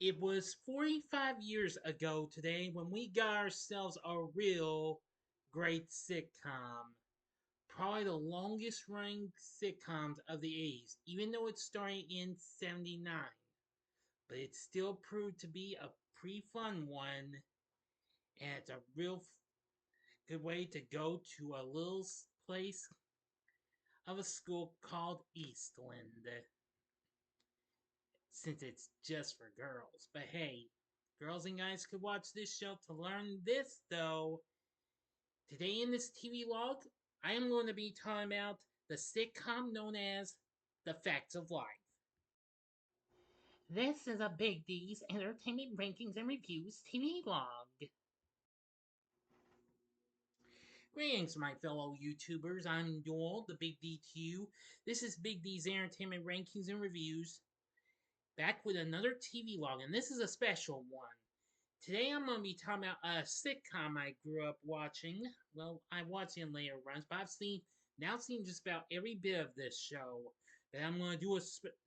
It was 45 years ago today when we got ourselves a real great sitcom. Probably the longest running sitcoms of the 80s, even though it started in 79. But it still proved to be a pretty fun one, and it's a real good way to go to a little place of a school called Eastland, since it's just for girls. But hey, girls and guys could watch this show to learn this, though. Today in this TV log, I am going to be talking about the sitcom known as The Facts of Life. This is a Big D's Entertainment Rankings and Reviews TV log. Greetings, my fellow YouTubers. I'm Joel, the Big D to you. This is Big D's Entertainment Rankings and Reviews, back with another TV log, and this is a special one. Today I'm going to be talking about a sitcom I grew up watching. Well, I watched in later runs, but I've seen just about every bit of this show. But I'm going to do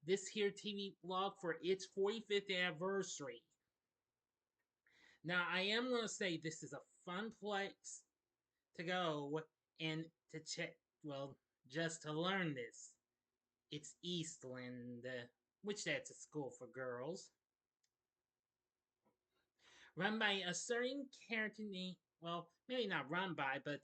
this here TV log for its 45th anniversary. Now, I am going to say this is a fun place to go and to check, well, just to learn this. It's Eastland, which that's a school for girls, run by a certain character named, well, maybe not run by, but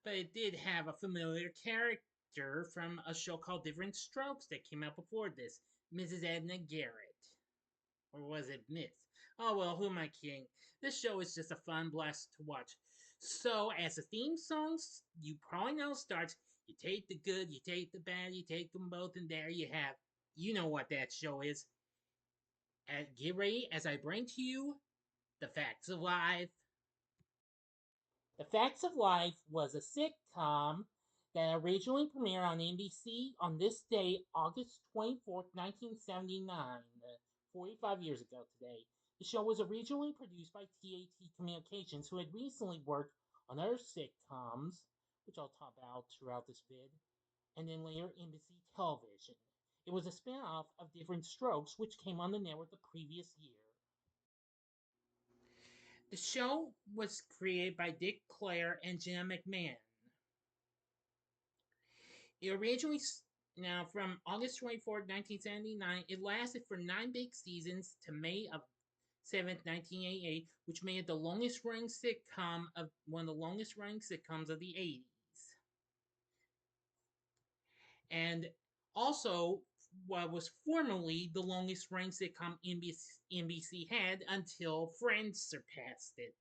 it did have a familiar character from a show called Diff'rent Strokes that came out before this, Mrs. Edna Garrett. Or was it Miss? Oh well, who am I kidding? This show is just a fun blast to watch. So, as the theme song you probably know starts, you take the good, you take the bad, you take them both, and there you have. You know what that show is. And get ready as I bring to you The Facts of Life. The Facts of Life was a sitcom that originally premiered on NBC on this day, August 24th, 1979, 45 years ago today. The show was originally produced by TAT Communications, who had recently worked on other sitcoms, which I'll talk about throughout this vid, and then later NBC Television. It was a spin-off of Diff'rent Strokes, which came on the network the previous year. The show was created by Dick Clare and Jenna McMahon. It originally, now from August 24th, 1979, it lasted for 9 big seasons to May 7th, 1988, which made it the longest running sitcom of one of the longest running sitcoms of the 80s. And also what was formerly the longest running sitcom NBC had until Friends surpassed it.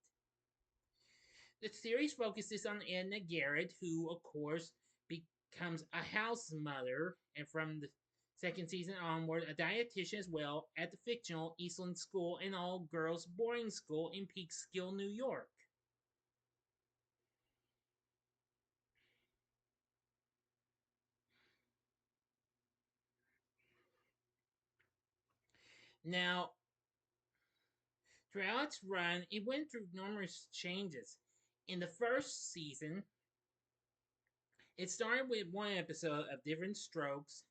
The series focuses on Edna Garrett, who, of course, becomes a house mother, and from the second season onward, a dietitian as well at the fictional Eastland School, an all girls boarding school in Peekskill, New York. Now, throughout its run, it went through numerous changes. In the first season, it started with one episode of Diff'rent Strokes,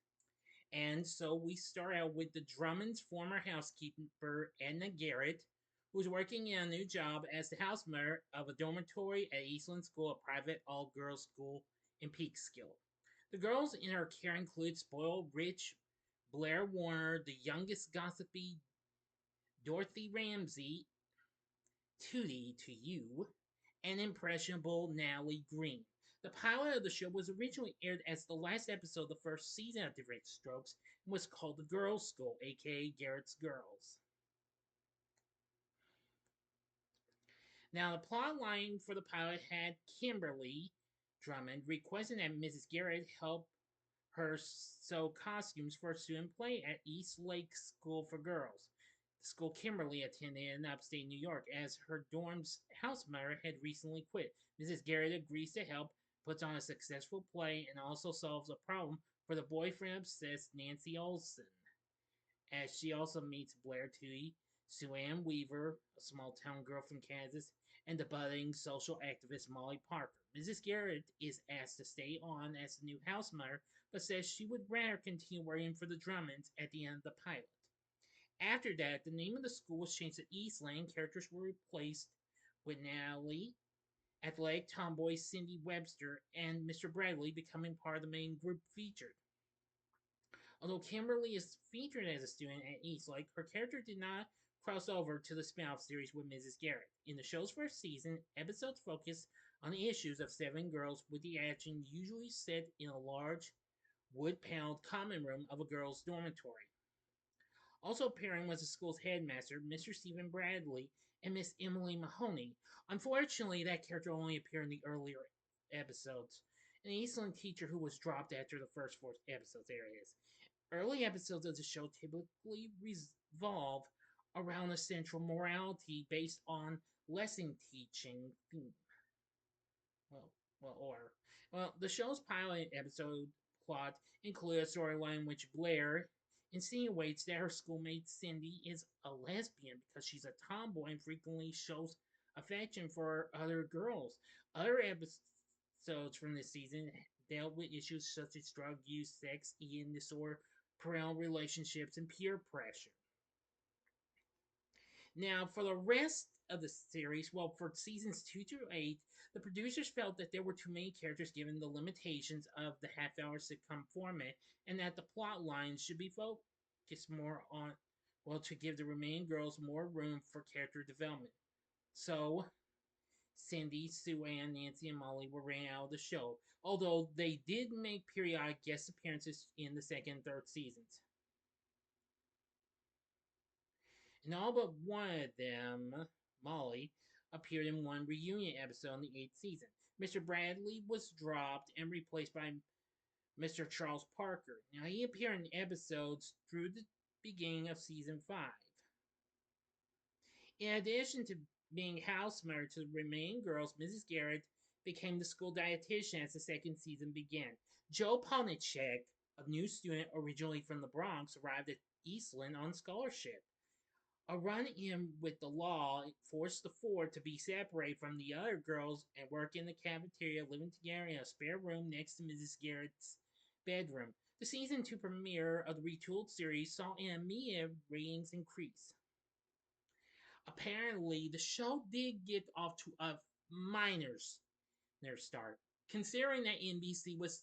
and so we start out with the Drummond's former housekeeper, Edna Garrett, who's working in a new job as the house mother of a dormitory at Eastland School, a private all-girls school in Peekskill. The girls in her care include spoiled rich Blair Warner, the youngest gossipy Dorothy Ramsey, Tootie to you, and impressionable Natalie Green. The pilot of the show was originally aired as the last episode of the first season of Diff'rent Strokes and was called The Girls' School, aka Garrett's Girls. Now, the plot line for the pilot had Kimberly Drummond requesting that Mrs. Garrett help her sew costumes for a student play at East Lake School for Girls, the school Kimberly attended in upstate New York, as her dorm's house mother had recently quit. Mrs. Garrett agrees to help, puts on a successful play, and also solves a problem for the boyfriend obsessed Nancy Olson, as she also meets Blair Tootie, Sue Ann Weaver, a small town girl from Kansas, and the budding social activist Molly Parker. Mrs. Garrett is asked to stay on as the new house mother, but says she would rather continue working for the Drummonds at the end of the pilot. After that, the name of the school was changed to Eastland. Characters were replaced with Natalie, athletic tomboy Cindy Webster, and Mr. Bradley becoming part of the main group featured. Although Kimberly is featured as a student at Eastlake, her character did not cross over to the spin-off series with Mrs. Garrett. In the show's first season, episodes focused on the issues of seven girls, with the action usually set in a large wood-paneled common room of a girls' dormitory. Also appearing was the school's headmaster, Mr. Stephen Bradley, and Miss Emily Mahoney. Unfortunately, that character only appeared in the earlier episodes. An Eastland teacher who was dropped after the first four episodes. There it is. Early episodes of the show typically revolve around a central morality based on lesson teaching theme. Well, well, the show's pilot episode plot includes a storyline in which Blair insinuates that her schoolmate Cindy is a lesbian because she's a tomboy and frequently shows affection for other girls. Other episodes from this season dealt with issues such as drug use, sex, eating disorder, parental relationships, and peer pressure. Now, for the rest of the series, well, for seasons 2 through 8, the producers felt that there were too many characters given the limitations of the half hour sitcom format, and that the plot lines should be focused more on, well, to give the remaining girls more room for character development. So, Cindy, Sue Ann, Nancy, and Molly were ran out of the show, although they did make periodic guest appearances in the second and third seasons. And all but one of them, Molly, appeared in one reunion episode in the eighth season. Mr. Bradley was dropped and replaced by Mr. Charles Parker. Now, he appeared in episodes through the beginning of season 5. In addition to being house mother to the remaining girls, Mrs. Garrett became the school dietitian as the second season began. Joe Ponachek, a new student originally from the Bronx, arrived at Eastland on scholarship. A run-in with the law forced the four to be separated from the other girls and work in the cafeteria, living together in a spare room next to Mrs. Garrett's bedroom. The season 2 premiere of the retooled series saw an immediate ratings increase. Apparently, the show did get off to a minor start, considering that NBC was,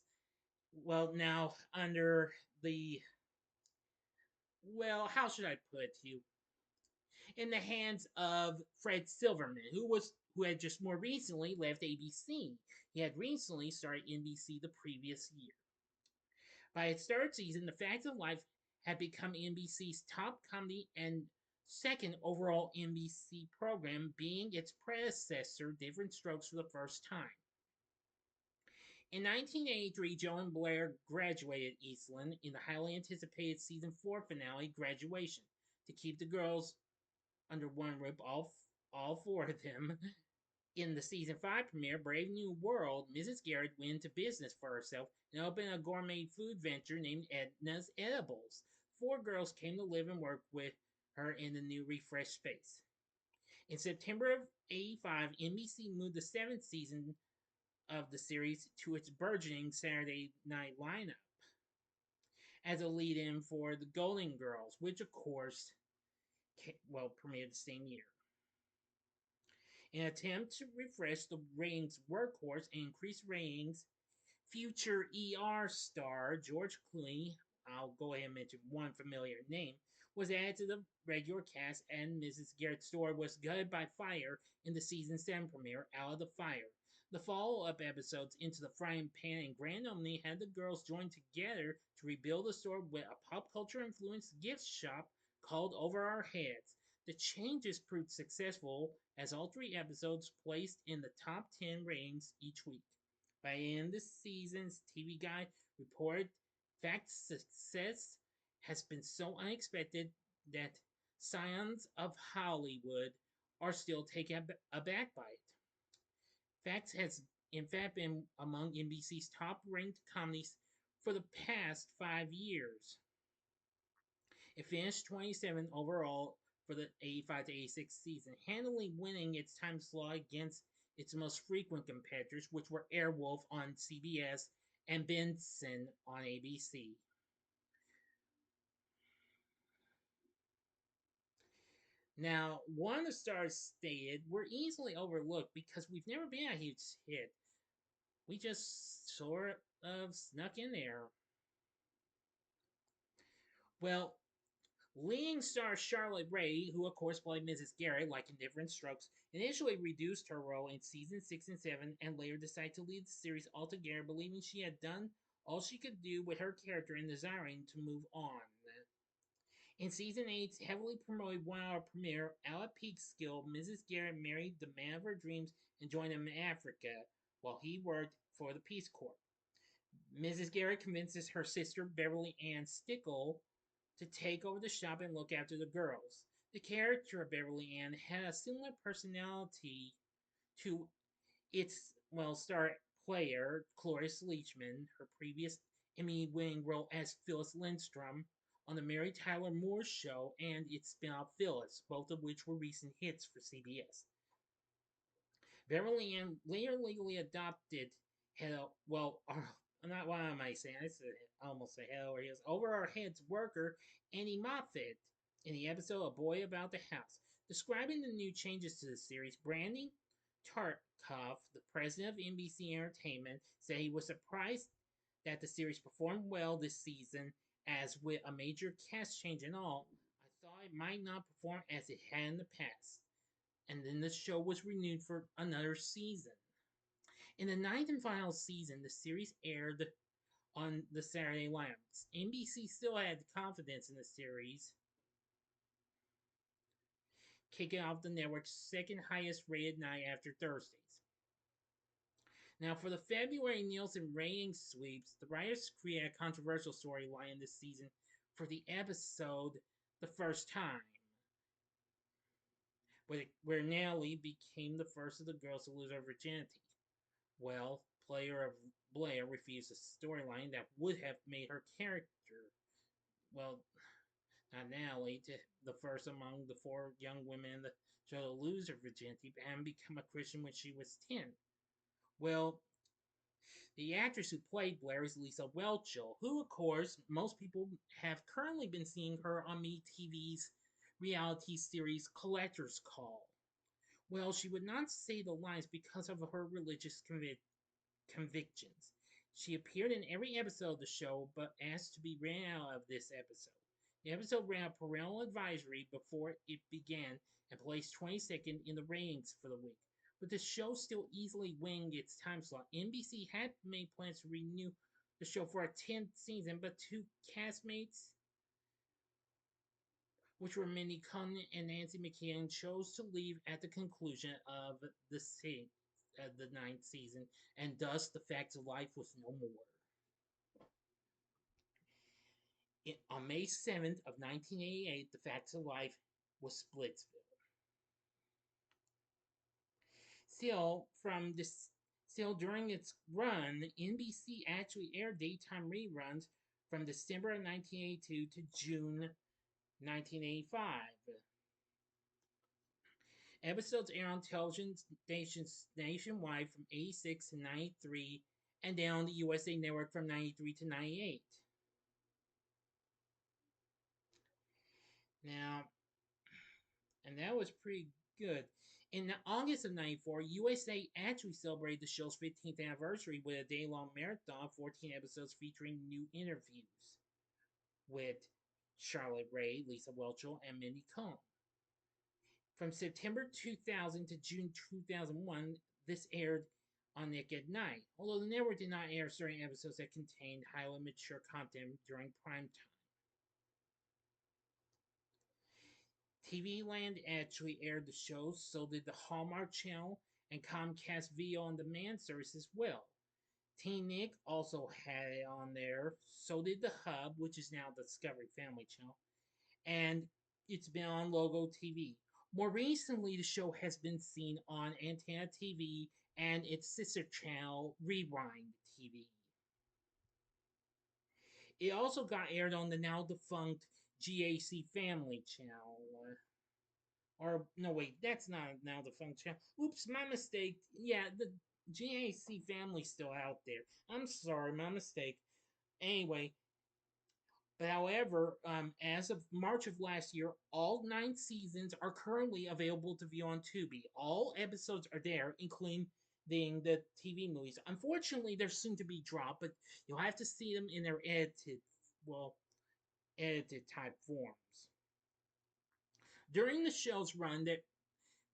well, now under the, well, how should I put it to you? In the hands of Fred Silverman, who had just more recently left ABC. He had recently started NBC the previous year. By its third season, The Facts of Life had become NBC's top comedy and second overall NBC program, being its predecessor, Diff'rent Strokes, for the first time. In 1983, Joe and Blair graduated Eastland in the highly anticipated season 4 finale, Graduation, to keep the girls under one roof, all four of them. In the season 5 premiere, Brave New World, Mrs. Garrett went into business for herself and opened a gourmet food venture named Edna's Edibles. Four girls came to live and work with her in the new refreshed space. In September of '85, NBC moved the seventh season of the series to its burgeoning Saturday night lineup as a lead-in for The Golden Girls, which of course, premiered the same year. In an attempt to refresh the ratings workhorse and increase ratings, future ER star George Clooney, I'll go ahead and mention one familiar name, was added to the regular cast, and Mrs. Garrett's store was gutted by fire in the season 7 premiere, Out of the Fire. The follow-up episodes, Into the Frying Pan and Grand Opening, had the girls join together to rebuild the store with a pop culture-influenced gift shop called Over Our Heads. The changes proved successful as all three episodes placed in the top 10 ratings each week. By the end of the season's TV Guide reported Fact's success has been so unexpected that scions of Hollywood are still taken aback by it. Facts has in fact been among NBC's top ranked comedies for the past 5 years. It finished 27 overall for the 85 to 86 season, handily winning its time slot against its most frequent competitors, which were Airwolf on CBS and Benson on ABC. Now, one of the stars stated, "We're easily overlooked because we've never been a huge hit. We just sort of snuck in there." Well, leading star Charlotte Rae, who of course played Mrs. Garrett like in Diff'rent Strokes, initially reduced her role in season 6 and 7 and later decided to leave the series altogether, believing she had done all she could do with her character and desiring to move on. In season 8's heavily promoted 1 hour premiere, at Peekskill, Mrs. Garrett married the man of her dreams and joined him in Africa while he worked for the Peace Corps. Mrs. Garrett convinces her sister Beverly Ann Stickle to take over the shop and look after the girls. The character of Beverly Ann had a similar personality to its star player Cloris Leachman, her previous Emmy-winning role as Phyllis Lindstrom on the Mary Tyler Moore Show, and its spin-off Phyllis, both of which were recent hits for CBS. Beverly Ann later legally adopted Hello, not what am I saying? I said almost say hello. He was over our heads worker Annie Moffat in the episode A Boy About the House. Describing the new changes to the series, Brandon Tartikoff, the president of NBC Entertainment, said he was surprised that the series performed well this season, as with a major cast change and all, I thought it might not perform as it had in the past. And then the show was renewed for another season. In the ninth and final season, the series aired on the Saturday lineups. NBC still had confidence in the series, kicking off the network's second highest rated night after Thursdays. Now, for the February Nielsen ratings sweeps, the writers created a controversial storyline this season for the episode The First Time, where Nellie became the first of the girls to lose her virginity. Well, player of Blair refused a storyline that would have made her character, well, not Natalie, to the first among the 4 young women in the show to lose her virginity and become a Christian when she was 10. Well, the actress who played Blair is Lisa Whelchel, who, of course, most people have currently been seeing her on MeTV's reality series Collector's Call. Well, she would not say the lines because of her religious convictions. She appeared in every episode of the show but asked to be ran out of this episode. The episode ran a parental advisory before it began and placed 22nd in the ratings for the week. But the show still easily winged its time slot. NBC had made plans to renew the show for a 10th season, but 2 castmates, which were Mindy Kaling and Nancy McKeon, chose to leave at the conclusion of the 9th season, and thus the Facts of Life was no more. On May 7th of 1988, the Facts of Life was Splitsville. Still, during its run, NBC actually aired daytime reruns from December of 1982 to June 1985. Episodes aired on television stations nationwide from 86 to 93, and then on the USA Network from 93 to 98. Now, and that was pretty good. In August of 94, USA actually celebrated the show's 15th anniversary with a day-long marathon of 14 episodes featuring new interviews with Charlotte Rae, Lisa Whelchel, and Mindy Kaling. From September 2000 to June 2001, this aired on Nick at Night, although the network did not air certain episodes that contained highly mature content during prime time. TV Land actually aired the show, so did the Hallmark Channel and Comcast Video on Demand service as well. Teen Nick also had it on there, so did the Hub, which is now the Discovery Family Channel, and it's been on Logo TV. More recently, the show has been seen on Antenna TV and its sister channel, Rewind TV. It also got aired on the now defunct GAC Family Channel. Or, no, wait, that's not now defunct channel. Oops, my mistake. Yeah, the GAC Family's still out there. I'm sorry, my mistake. Anyway, But however, as of March of last year, all 9 seasons are currently available to view on Tubi. All episodes are there, including the TV movies. Unfortunately, they're soon to be dropped, but you'll have to see them in their well, edited type forms. During the show's run, that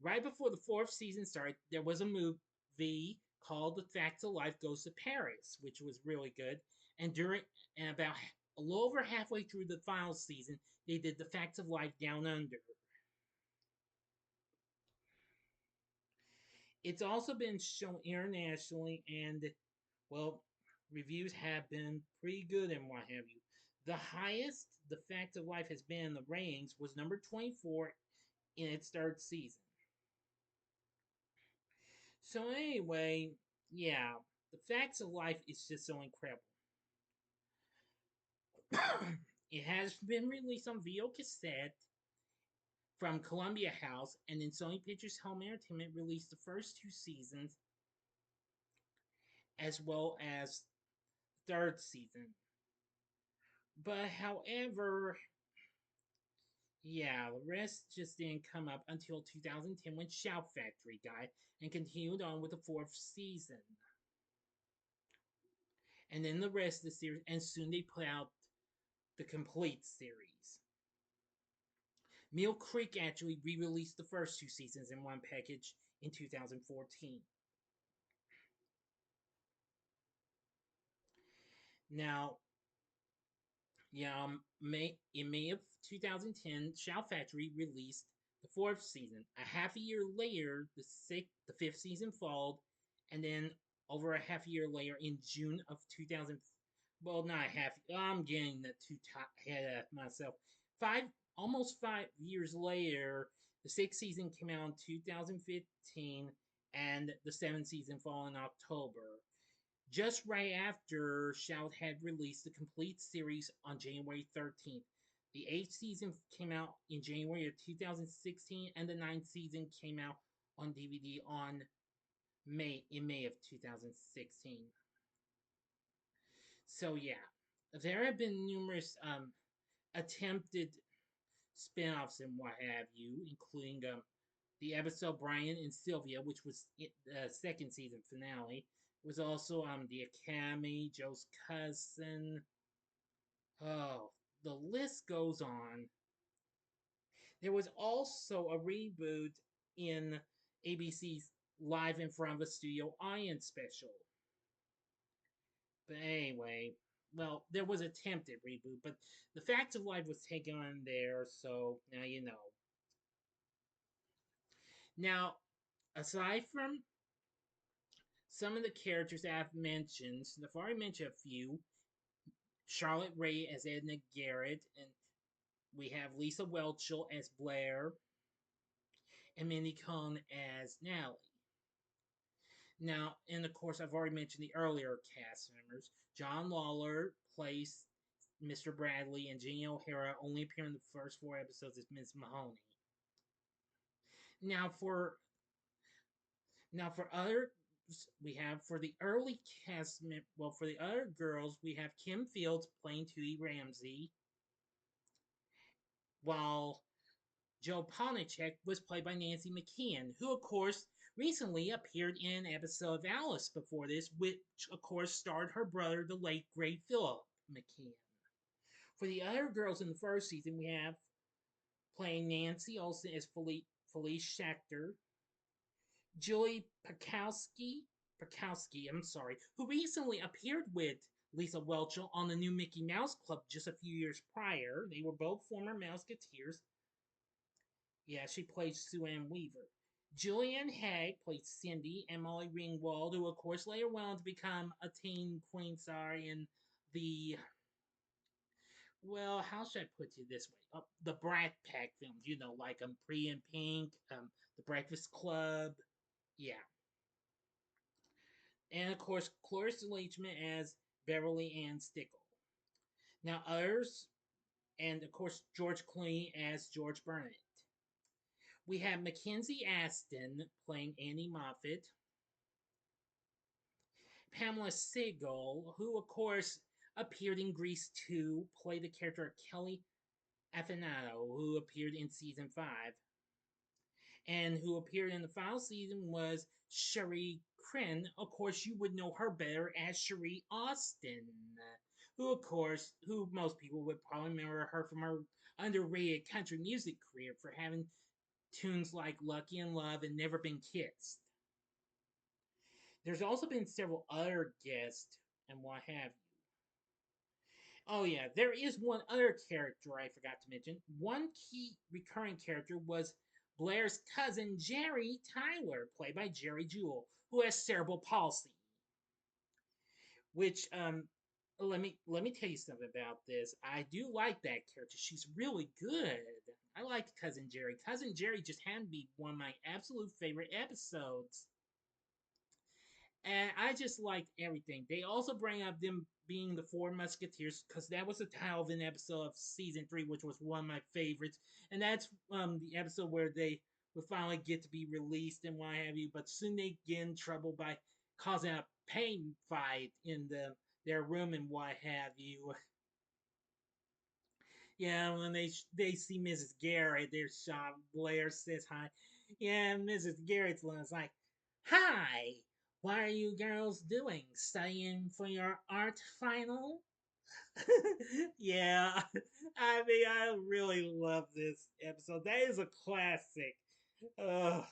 right before the fourth season started, there was a movie called The Facts of Life Goes to Paris, which was really good. And about a little over halfway through the final season, they did The Facts of Life Down Under. It's also been shown internationally, and well, reviews have been pretty good and what have you. The highest The Facts of Life has been in the ratings was number 24 in its third season. So anyway, yeah, The Facts of Life is just so incredible. It has been released on video cassette from Columbia House, and then Sony Pictures Home Entertainment released the first 2 seasons as well as third season. But however, yeah, the rest just didn't come up until 2010 when Shout Factory died and continued on with the fourth season. And then the rest of the series, and soon they put out the complete series. Mill Creek actually re released the first 2 seasons in one package in 2014. Now, yeah, in May of 2010, Shout Factory released the fourth season. A half a year later, the fifth season followed, and then over a half a year later, in June of 2000, well, not a half. I'm getting the too ahead of myself. Almost 5 years later, the sixth season came out in 2015, and the seventh season followed in October. Just right after Shout had released the complete series on January 13th. The eighth season came out in January of 2016, and the ninth season came out on DVD in May of 2016. So yeah, there have been numerous attempted spin-offs and what have you, including the episode Brian and Sylvia, which was the second season finale, was also the Academy, Joe's cousin. Oh, the list goes on. There was also a reboot in ABC's Live in Front of a Studio Audience special. But anyway, well, there was attempted reboot, but the Facts of Life was taken on there, so now you know. Now, aside from some of the characters I've mentioned, I've already mentioned a few. Charlotte Ray as Edna Garrett, and we have Lisa Whelchel as Blair, and Mindy Cohn as Natalie. Now, and of course, I've already mentioned the earlier cast members. John Lawler plays Mr. Bradley, and Jenny O'Hara only appeared in the first 4 episodes as Miss Mahoney. Now, for other, we have for the early cast, well, for the other girls, we have Kim Fields playing Tootie Ramsey, while Joe Ponachek was played by Nancy McKeon, who, of course, recently appeared in an episode of Alice before this, which, of course, starred her brother, the late great Philip McKeon. For the other girls in the first season, we have playing Nancy Olsen as Felice Schechter, Julie Pakowski, I'm sorry, who recently appeared with Lisa Whelchel on the new Mickey Mouse Club just a few years prior. They were both former Mouseketeers. Yeah, she played Sue Ann Weaver. Julianne Haig played Cindy, and Molly Ringwald, who of course later went on to become a teen queen star in the, well, how should I put it this way? The Brat Pack films, like Pretty in Pink, The Breakfast Club, yeah. And of course, Cloris Leachman as Beverly Ann Stickle. Now, others, and of course, George Clooney as George Burnett. We have Mackenzie Aston playing Annie Moffat, Pamela Segal, who, of course, appeared in Grease 2, played the character of Kelly Affinado, who appeared in season 5. And who appeared in the final season was Sherry Crin. Of course, you would know her better as Sheree Austin, who, of course, who most people would probably remember her from her underrated country music career for having tunes like Lucky in Love and Never Been Kissed. There's also been several other guests and what have you. Oh, yeah, there is one other character I forgot to mention. One key recurring character was Blair's cousin Jerry Tyler, played by Jerry Jewell, who has cerebral palsy. Which let me tell you something about this. I do like that character. She's really good. I like Cousin Jerry. Cousin Jerry just happened to be one of my absolute favorite episodes. And I just liked everything. They also bring up them being the Four Musketeers because that was the title of an episode of season 3, which was one of my favorites. And that's the episode where they would finally get to be released and what have you. But soon they get in trouble by causing a pain fight in their room and what have you. Yeah, when they see Mrs. Garrett, they're shocked. Blair says hi. Yeah, Mrs. Garrett's like, "Hi, what are you girls doing? Studying for your art final?" Yeah, I mean, I really love this episode. That is a classic. Ugh.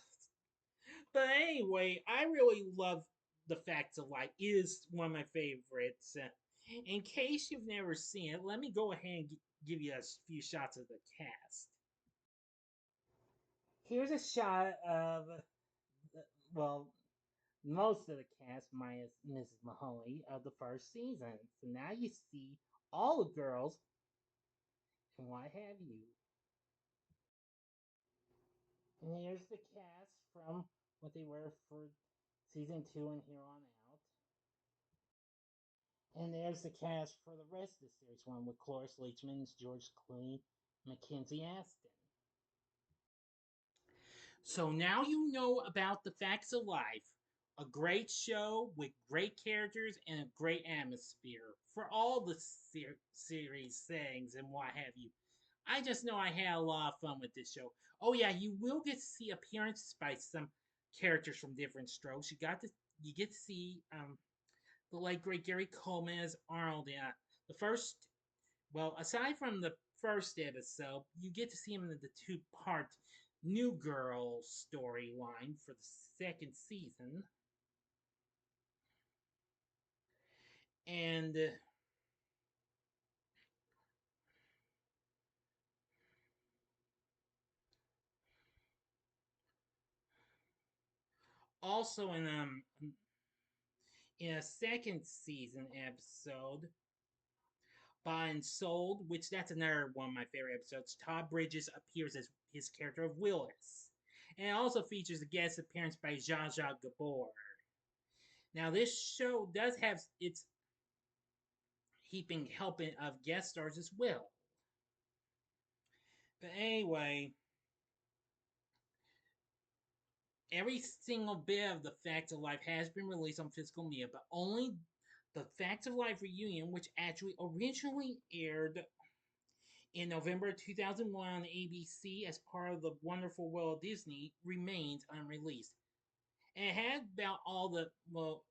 But anyway, I really love The Facts of Life. It is one of my favorites. In case you've never seen it, let me go ahead and give you a few shots of the cast. Here's a shot of, well, most of the cast minus Mrs. Mahoney of the first season. So now you see all the girls and what have you. And here's the cast from what they were for season 2 and here on out. And there's the cast for the rest of the series one with Cloris Leachman, George Clooney, Mackenzie Aston. So now you know about The Facts of Life, a great show with great characters and a great atmosphere for all the series things and what have you. I just know I had a lot of fun with this show. Oh yeah, you will get to see appearances by some characters from Diff'rent Strokes. You get to see the late great Gary Coleman as Arnold. Yeah, the first. Well, aside from the first episode, you get to see him in the two-part New Girl storyline for the second season, and also in a second season episode, Bought and Sold, which that's another one of my favorite episodes. Todd Bridges appears as his character of Willis, and it also features a guest appearance by Zsa Zsa Gabor. Now, this show does have its heaping helping of guest stars as well. But anyway, every single bit of The Facts of Life has been released on physical media, but only The Facts of Life reunion, which actually originally aired in November 2001 on ABC as part of the Wonderful World of Disney, remains unreleased. And it had about all the, well,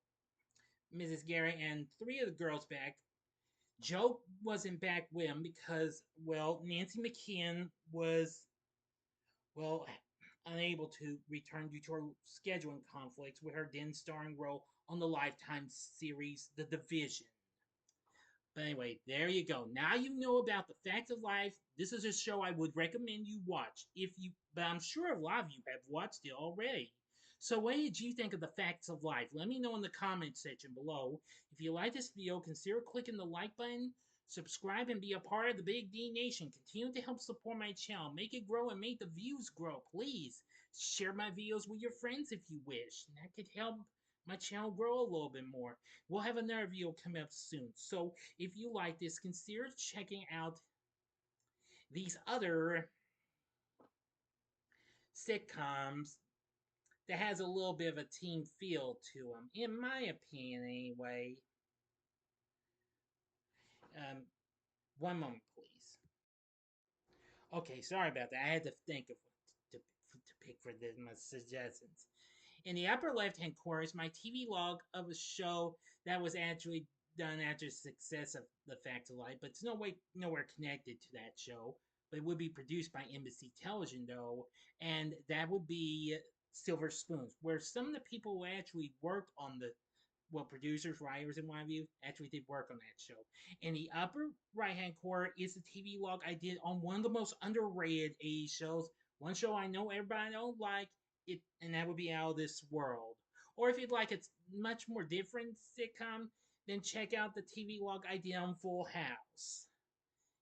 Mrs. Gary and 3 of the girls back. Joe wasn't back with him because, well, Nancy McKeon was, well, unable to return due to her scheduling conflicts with her then starring role on the Lifetime series The Division. But anyway, there you go. Now you know about The Facts of Life. This is a show I would recommend you watch if you, but I'm sure a lot of you have watched it already. So what did you think of The Facts of Life? Let me know in the comment section below. If you like this video, consider clicking the like button, subscribe, and be a part of the Big D Nation. Continue to help support my channel. Make it grow and make the views grow, please. Share my videos with your friends if you wish. That could help my channel grow a little bit more. We'll have another video coming up soon. So if you like this, consider checking out these other sitcoms that has a little bit of a team feel to them, in my opinion anyway. Um, one moment, please. Okay, sorry about that. I had to think of what to pick for this, my suggestions. In the upper left hand corner is my TV log of a show that was actually done after the success of The Fact of Life, but it's nowhere connected to that show. But it would be produced by Embassy Television, though, and that would be Silver Spoons, where some of the people who actually worked on the well, producers, writers, and what have you actually did work on that show. In the upper right hand corner is the TV log I did on one of the most underrated 80s shows. One show I know everybody don't like it, and that would be Out of This World. Or if you'd like a much more different sitcom, then check out the TV log I did on Full House.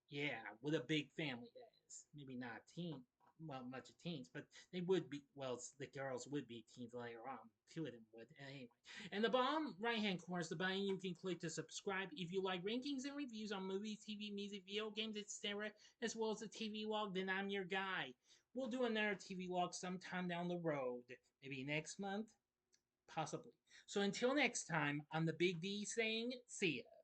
Yeah, with a big family, that is. Maybe not teen, well, much of teens, but they would be, well, the girls would be teens later on. Two of them would. Anyway. And the bottom right hand corner is the button you can click to subscribe if you like rankings and reviews on movies, TV, music, video games, etc., as well as the TV log, then I'm your guy. We'll do another TV log sometime down the road. Maybe next month? Possibly. So until next time, I'm the Big D saying, see ya.